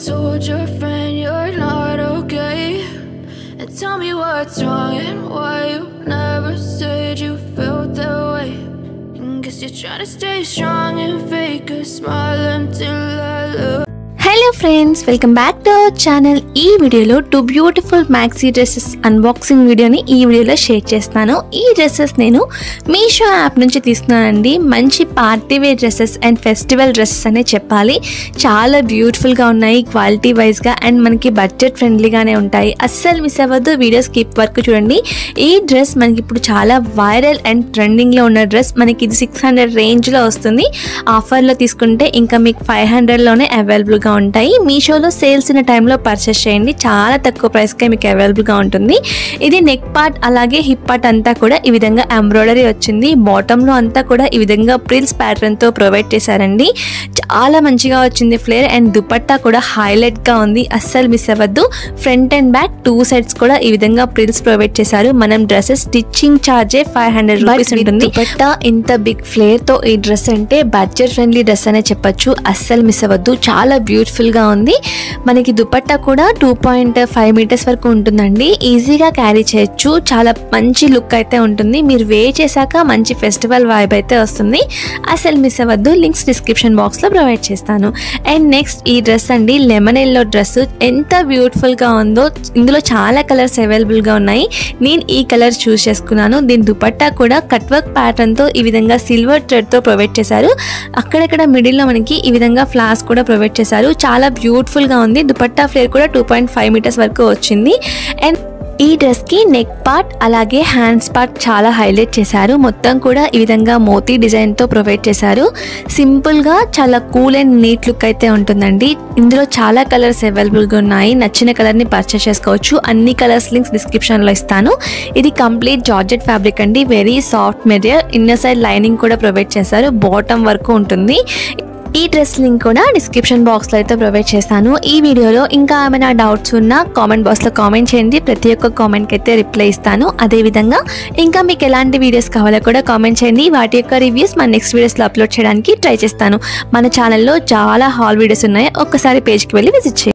told your friend you're not okay, and tell me what's wrong and why you never said you felt that way. And guess you're trying to stay strong and fake a smile until I look. Hello friends, welcome back to our channel. ఈ వీడియోలో 2 beautiful maxi dresses unboxing వీడియోని ఈ వీడియోలో share చేస్తాను. ఈ dresses నేను Meesho app నుంచి తీసుకున్నానండి. మంచి party wear dresses and festival dresses అనే చెప్పాలి. చాలా బ్యూటిఫుల్గా ఉన్నాయి క్వాలిటీ వైజ్గా, అండ్ మనకి బడ్జెట్ ఫ్రెండ్లీగానే ఉంటాయి. అస్సలు మిస్ అవ్వద్దు, వీడియో స్కిప్ వరకు చూడండి. ఈ డ్రెస్ మనకి ఇప్పుడు చాలా వైరల్ అండ్ ట్రెండింగ్లో ఉన్న డ్రెస్. మనకి ఇది 600 రేంజ్లో వస్తుంది. ఆఫర్లో తీసుకుంటే ఇంకా మీకు 500లోనే అవైలబుల్గా ఉంటాయి. మీషోలో సేల్స్ ఉన్న టైంలో పర్చేస్ చేయండి, చాలా తక్కువ ప్రైస్కే మీకు అవైలబుల్గా ఉంటుంది. ఇది నెక్ పార్ట్ అలాగే హిప్ పార్ట్ అంతా కూడా ఈ విధంగా ఎంబ్రాయిడరీ వచ్చింది. బాటంలో అంతా కూడా ఈ విధంగా ప్రిల్స్ ప్యాటర్న్తో ప్రొవైడ్ చేశారండి. చాలా మంచిగా వచ్చింది ఫ్లేర్, అండ్ దుపట్టా కూడా హైలైట్గా ఉంది. అస్సలు మిస్ అవ్వద్దు. ఫ్రంట్ అండ్ బ్యాక్ 2 సైడ్స్ కూడా ఈ విధంగా ప్రిల్స్ ప్రొవైడ్ చేశారు. మనం డ్రెస్సెస్ స్టిచ్చింగ్ ఛార్జే 500 రూపీస్ ఉంటుంది. దుపట్టా ఇంత బిగ్ ఫ్లేర్తో ఈ డ్రెస్ అంటే బడ్జెట్ ఫ్రెండ్లీ డ్రెస్ అనే చెప్పొచ్చు. అస్సలు మిస్ అవ్వద్దు, చాలా బ్యూటిఫుల్గా ఉంది. మనకి దుపట్టా కూడా 2.5 మీటర్స్ వరకు ఉంటుందండి. ఈజీగా క్యారీ చేయొచ్చు. చాలా మంచి లుక్ అయితే ఉంటుంది. మీరు వేర్ చేశాక మంచి ఫెస్టివల్ వైబ్ అయితే వస్తుంది. అసలు మిస్ అవ్వద్దు. లింక్స్ డిస్క్రిప్షన్ బాక్స్లో ప్రొవైడ్ చేస్తాను. అండ్ నెక్స్ట్ ఈ డ్రెస్ అండి, లెమన్ ఎల్లో డ్రెస్. ఎంత బ్యూటిఫుల్గా ఉందో. ఇందులో చాలా కలర్స్ అవైలబుల్గా ఉన్నాయి. నేను ఈ కలర్ చూస్ చేసుకున్నాను. దీని దుపట్టా కూడా కట్ వర్క్ ప్యాటర్న్తో ఈ విధంగా సిల్వర్ థ్రెడ్తో ప్రొవైడ్ చేశారు. అక్కడక్కడ మిడిల్లో మనకి ఈ విధంగా ఫ్లాస్ కూడా ప్రొవైడ్ చేశారు. చాలా బ్యూటిఫుల్గా ఉంది. దుపట్టా ఫ్లేర్ కూడా 2.5 మీటర్స్ వరకు వచ్చింది. అండ్ ఈ డ్రెస్కి నెక్ పార్ట్ అలాగే హ్యాండ్స్ పార్ట్ చాలా హైలైట్ చేశారు. మొత్తం కూడా ఈ విధంగా మోతీ డిజైన్తో ప్రొవైడ్ చేశారు. సింపుల్గా చాలా కూల్ అండ్ నీట్ లుక్ అయితే ఉంటుందండి. ఇందులో చాలా కలర్స్ అవైలబుల్గా ఉన్నాయి. నచ్చిన కలర్ని పర్చేస్ చేసుకోవచ్చు. అన్ని కలర్స్ లింక్స్ డిస్క్రిప్షన్లో ఇస్తాను. ఇది కంప్లీట్ జార్జెట్ ఫ్యాబ్రిక్ అండి. Very soft material. Inner side lining కూడా ప్రొవైడ్ చేశారు. బాటమ్ వరకు ఉంటుంది. ఈ డ్రెస్ లింక్ కూడా డిస్క్రిప్షన్ బాక్స్లో అయితే ప్రొవైడ్ చేస్తాను. ఈ వీడియోలో ఇంకా ఏమైనా డౌట్స్ ఉన్నా కామెంట్ బాక్స్లో కామెంట్ చేయండి. ప్రతి ఒక్క కామెంట్కి అయితే రిప్లై ఇస్తాను. అదేవిధంగా ఇంకా మీకు ఎలాంటి వీడియోస్ కావాలో కూడా కామెంట్ చేయండి. వాటి యొక్క రివ్యూస్ మన నెక్స్ట్ వీడియోస్లో అప్లోడ్ చేయడానికి ట్రై చేస్తాను. మన ఛానల్లో చాలా హాల్ వీడియోస్ ఉన్నాయి. ఒక్కసారి పేజ్కి వెళ్ళి విజిట్ చేయండి.